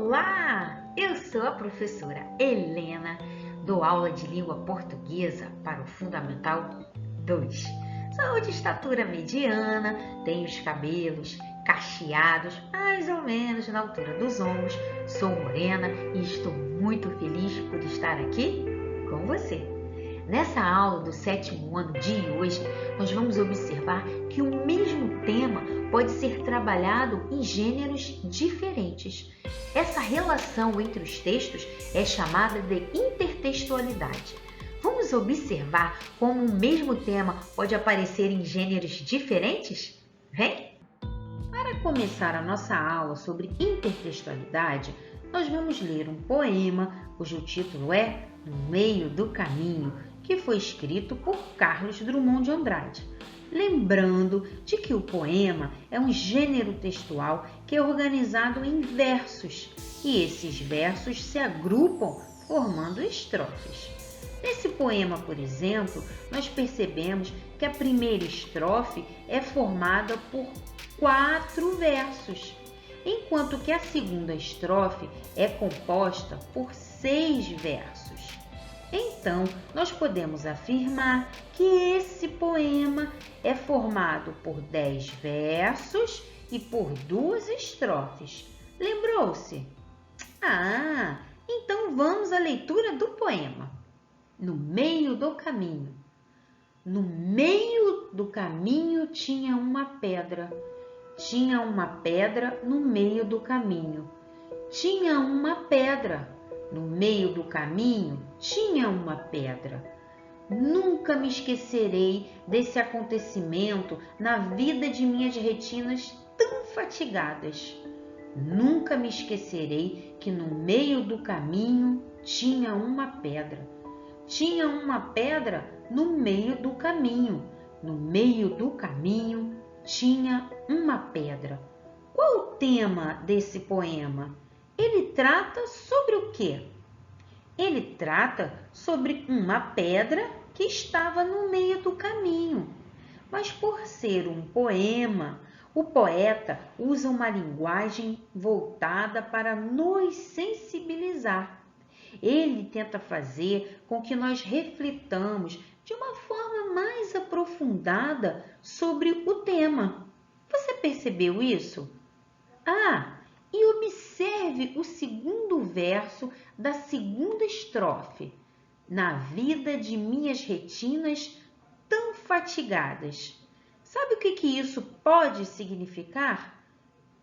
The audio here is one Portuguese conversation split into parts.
Olá! Eu sou a professora Helena, dou aula de língua portuguesa para o Fundamental 2. Sou de estatura mediana, tenho os cabelos cacheados, mais ou menos na altura dos ombros, sou morena e estou muito feliz por estar aqui com você. Nessa aula do 7º ano de hoje, nós vamos observar que o mesmo tema pode ser trabalhado em gêneros diferentes. Essa relação entre os textos é chamada de intertextualidade. Vamos observar como o mesmo tema pode aparecer em gêneros diferentes? Vem! Para começar a nossa aula sobre intertextualidade, nós vamos ler um poema cujo título é No Meio do Caminho, que foi escrito por Carlos Drummond de Andrade. Lembrando de que o poema é um gênero textual que é organizado em versos e esses versos se agrupam formando estrofes. Nesse poema, por exemplo, nós percebemos que a primeira estrofe é formada por 4 versos, enquanto que a segunda estrofe é composta por 6 versos. Então, nós podemos afirmar que esse poema é formado por 10 versos e por 2 estrofes. Lembrou-se? Então vamos à leitura do poema. No meio do caminho. No meio do caminho tinha uma pedra. Tinha uma pedra no meio do caminho. Tinha uma pedra. No meio do caminho tinha uma pedra. Nunca me esquecerei desse acontecimento na vida de minhas retinas tão fatigadas. Nunca me esquecerei que no meio do caminho tinha uma pedra. Tinha uma pedra no meio do caminho. No meio do caminho tinha uma pedra. Qual o tema desse poema? Ele trata sobre o quê? Ele trata sobre uma pedra que estava no meio do caminho. Mas por ser um poema, o poeta usa uma linguagem voltada para nos sensibilizar. Ele tenta fazer com que nós reflitamos de uma forma mais aprofundada sobre o tema. Você percebeu isso? E observe o segundo verso da segunda estrofe. Na vida de minhas retinas tão fatigadas. Sabe o que isso pode significar?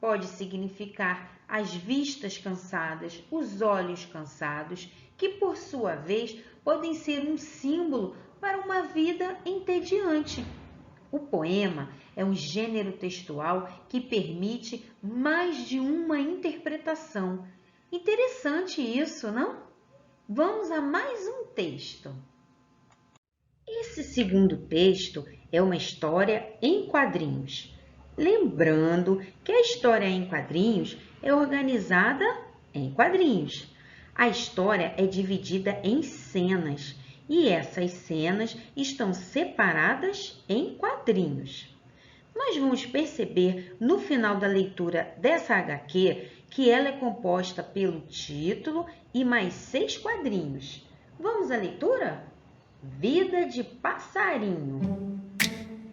Pode significar as vistas cansadas, os olhos cansados, que por sua vez podem ser um símbolo para uma vida entediante. O poema é um gênero textual que permite mais de uma interpretação. Interessante isso, não? Vamos a mais um texto. Esse segundo texto é uma história em quadrinhos. Lembrando que a história em quadrinhos é organizada em quadrinhos. A história é dividida em cenas. E essas cenas estão separadas em quadrinhos. Nós vamos perceber no final da leitura dessa HQ que ela é composta pelo título e mais 6 quadrinhos. Vamos à leitura? Vida de passarinho.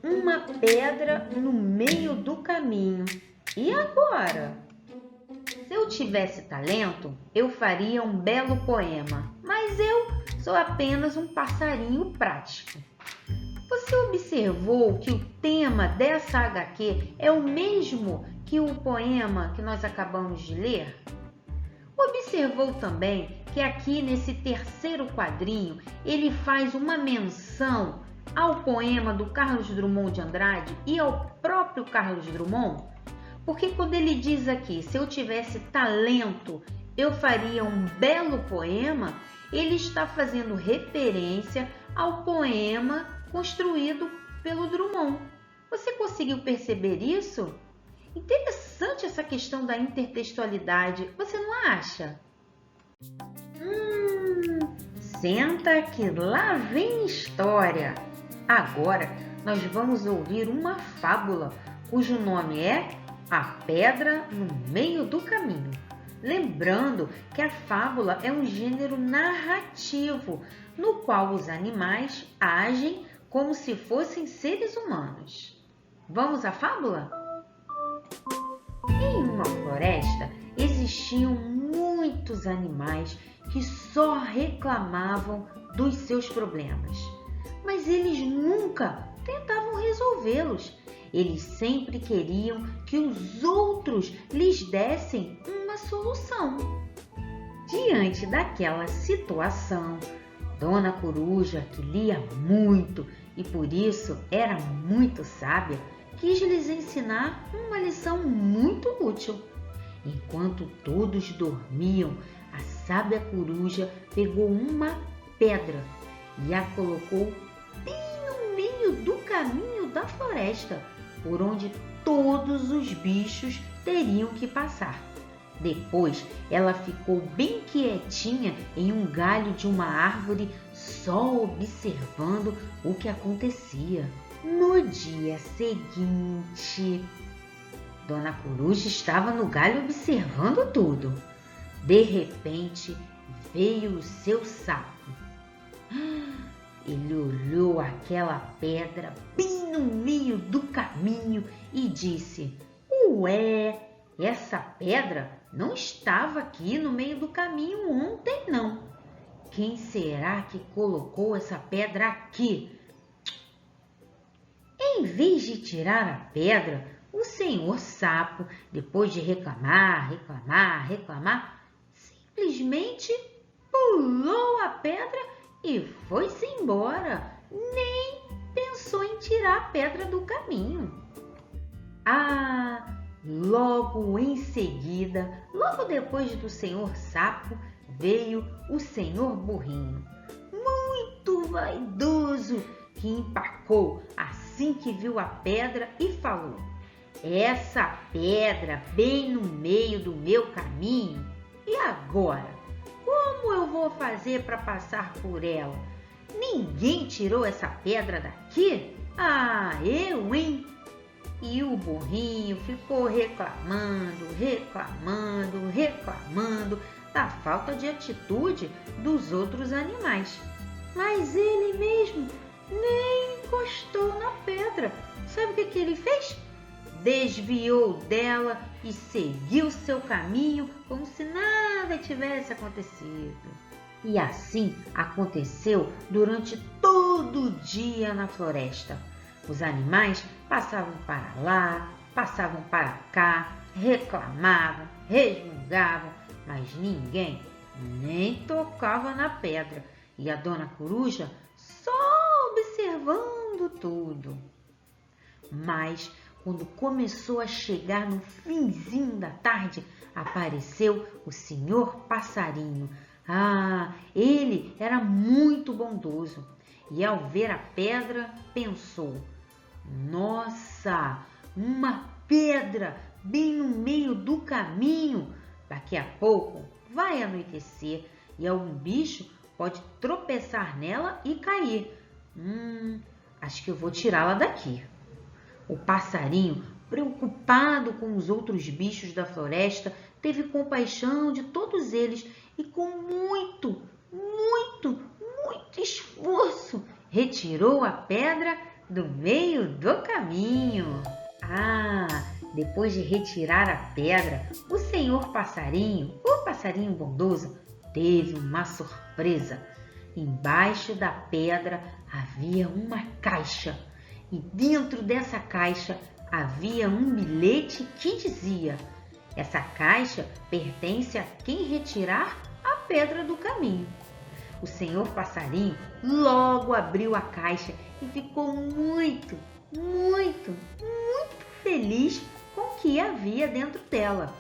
Uma pedra no meio do caminho. E agora? Se eu tivesse talento, eu faria um belo poema, mas eu sou apenas um passarinho prático. Você observou que o tema dessa HQ é o mesmo que o poema que nós acabamos de ler? Observou também que aqui nesse terceiro quadrinho ele faz uma menção ao poema do Carlos Drummond de Andrade e ao próprio Carlos Drummond? Porque quando ele diz aqui, se eu tivesse talento, eu faria um belo poema, ele está fazendo referência ao poema construído pelo Drummond. Você conseguiu perceber isso? Interessante essa questão da intertextualidade, você não acha? Senta que lá vem história. Agora nós vamos ouvir uma fábula cujo nome é A Pedra no Meio do Caminho. lembrando que a fábula é um gênero narrativo, no qual os animais agem como se fossem seres humanos. Vamos à fábula? Em uma floresta existiam muitos animais que só reclamavam dos seus problemas, mas eles nunca tentavam resolvê-los. Eles sempre queriam que os outros lhes dessem uma solução. Diante daquela situação, Dona Coruja, que lia muito e por isso era muito sábia, quis lhes ensinar uma lição muito útil. Enquanto todos dormiam, a sábia coruja pegou uma pedra e a colocou bem no meio do caminho da floresta, por onde todos os bichos teriam que passar. Depois, ela ficou bem quietinha em um galho de uma árvore, só observando o que acontecia. No dia seguinte, Dona Coruja estava no galho observando tudo. De repente, veio o seu sapo. Ele olhou aquela pedra bem no meio do caminho e disse: "Ué, essa pedra não estava aqui no meio do caminho ontem, não. Quem será que colocou essa pedra aqui?" Em vez de tirar a pedra, o senhor sapo, depois de reclamar, simplesmente pulou a pedra e foi-se embora. Nem pensou em tirar a pedra do caminho. Logo em seguida, logo depois do senhor sapo, veio o senhor burrinho, muito vaidoso, que empacou assim que viu a pedra e falou: "Essa pedra bem no meio do meu caminho, e agora? Como eu vou fazer para passar por ela? Ninguém tirou essa pedra daqui? Eu, hein?" E o burrinho ficou reclamando da falta de atitude dos outros animais. Mas ele mesmo nem encostou na pedra. Sabe o que ele fez? Desviou dela e seguiu seu caminho como se nada tivesse acontecido. E assim aconteceu durante todo o dia na floresta. Os animais passavam para lá, passavam para cá, reclamavam, resmungavam, mas ninguém nem tocava na pedra. E a Dona Coruja só observando tudo. Mas quando começou a chegar no finzinho da tarde, apareceu o senhor passarinho. Ele era muito bondoso e ao ver a pedra pensou: "Nossa, uma pedra bem no meio do caminho. Daqui a pouco vai anoitecer e algum bicho pode tropeçar nela e cair. Acho que eu vou tirá-la daqui." O passarinho, preocupado com os outros bichos da floresta, teve compaixão de todos eles e com muito esforço retirou a pedra do meio do caminho. Depois de retirar a pedra, o senhor passarinho, o passarinho bondoso, teve uma surpresa. Embaixo da pedra havia uma caixa e dentro dessa caixa havia um bilhete que dizia: "Essa caixa pertence a quem retirar a pedra do caminho." O senhor passarinho logo abriu a caixa e ficou muito feliz com o que havia dentro dela.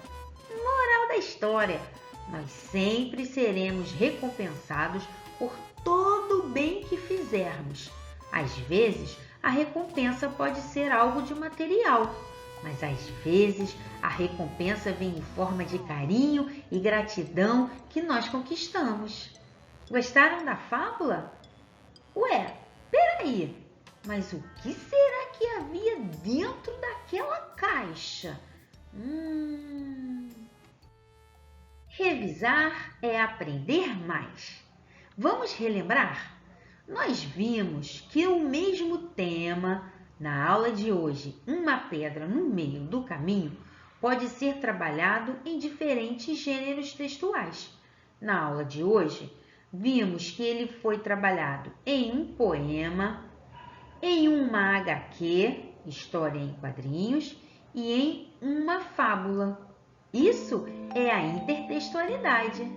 Moral da história: nós sempre seremos recompensados por todo o bem que fizermos. Às vezes, a recompensa pode ser algo de material, mas às vezes a recompensa vem em forma de carinho e gratidão que nós conquistamos. Gostaram da fábula? Ué, peraí, mas o que será que havia dentro daquela caixa? Revisar é aprender mais. Vamos relembrar? Nós vimos que o mesmo tema, na aula de hoje, uma pedra no meio do caminho, pode ser trabalhado em diferentes gêneros textuais. Na aula de hoje, vimos que ele foi trabalhado em um poema, em uma HQ, história em quadrinhos, e em uma fábula. Isso é a intertextualidade.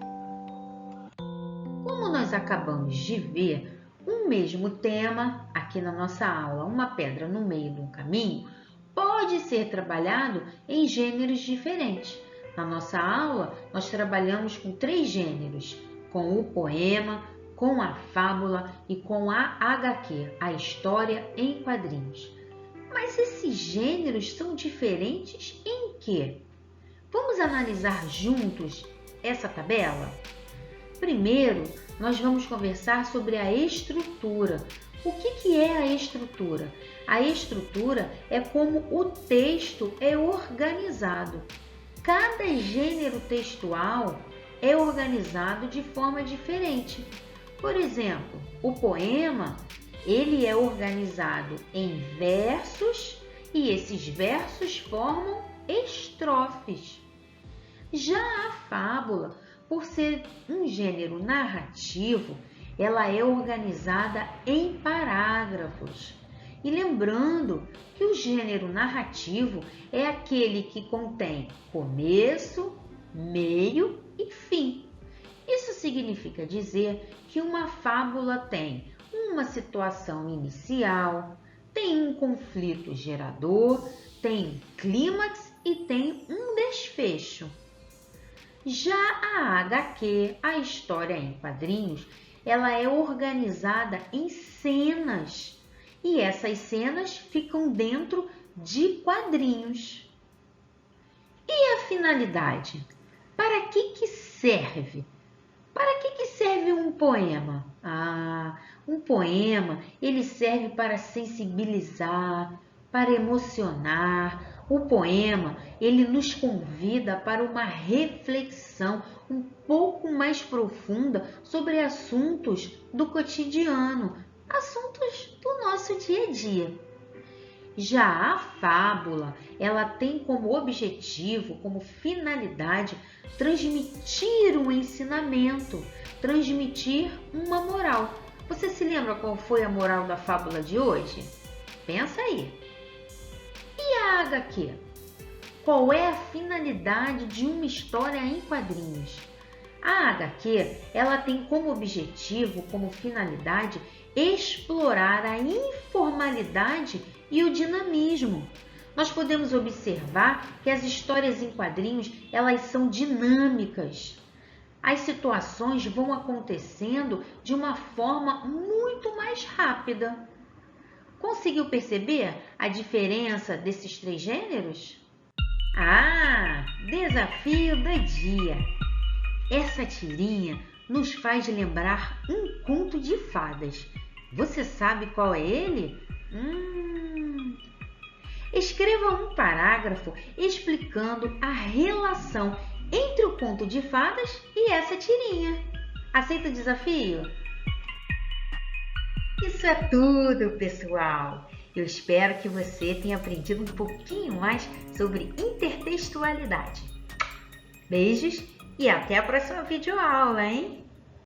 Como nós acabamos de ver, um mesmo tema, aqui na nossa aula, uma pedra no meio de um caminho, pode ser trabalhado em gêneros diferentes. Na nossa aula, nós trabalhamos com 3 gêneros, com o poema, com a fábula e com a HQ, a história em quadrinhos. Mas esses gêneros são diferentes em quê? Vamos analisar juntos essa tabela? Primeiro, nós vamos conversar sobre a estrutura. O que é a estrutura? A estrutura é como o texto é organizado. Cada gênero textual é organizado de forma diferente. Por exemplo, o poema, ele é organizado em versos e esses versos formam estrofes. Já a fábula, por ser um gênero narrativo, ela é organizada em parágrafos. E lembrando que o gênero narrativo é aquele que contém começo, meio e fim. Isso significa dizer que uma fábula tem uma situação inicial, tem um conflito gerador, tem um clímax e tem um desfecho. Já a HQ, a história em quadrinhos, ela é organizada em cenas e essas cenas ficam dentro de quadrinhos. E a finalidade? Para que serve? Para que serve um poema? Um poema, ele serve para sensibilizar, para emocionar. O poema, ele nos convida para uma reflexão um pouco mais profunda sobre assuntos do cotidiano, assuntos do nosso dia a dia. Já a fábula, ela tem como objetivo, como finalidade, transmitir um ensinamento, transmitir uma moral. Você se lembra qual foi a moral da fábula de hoje? Pensa aí. E a HQ? Qual é a finalidade de uma história em quadrinhos? A HQ, ela tem como objetivo, como finalidade, explorar a informalidade e o dinamismo. Nós podemos observar que as histórias em quadrinhos, elas são dinâmicas. As situações vão acontecendo de uma forma muito mais rápida. Conseguiu perceber a diferença desses 3 gêneros? Desafio do dia! Essa tirinha nos faz lembrar um conto de fadas. Você sabe qual é ele? Escreva um parágrafo explicando a relação entre o conto de fadas e essa tirinha. Aceita o desafio? Isso é tudo, pessoal! Eu espero que você tenha aprendido um pouquinho mais sobre intertextualidade. Beijos e até a próxima videoaula, hein?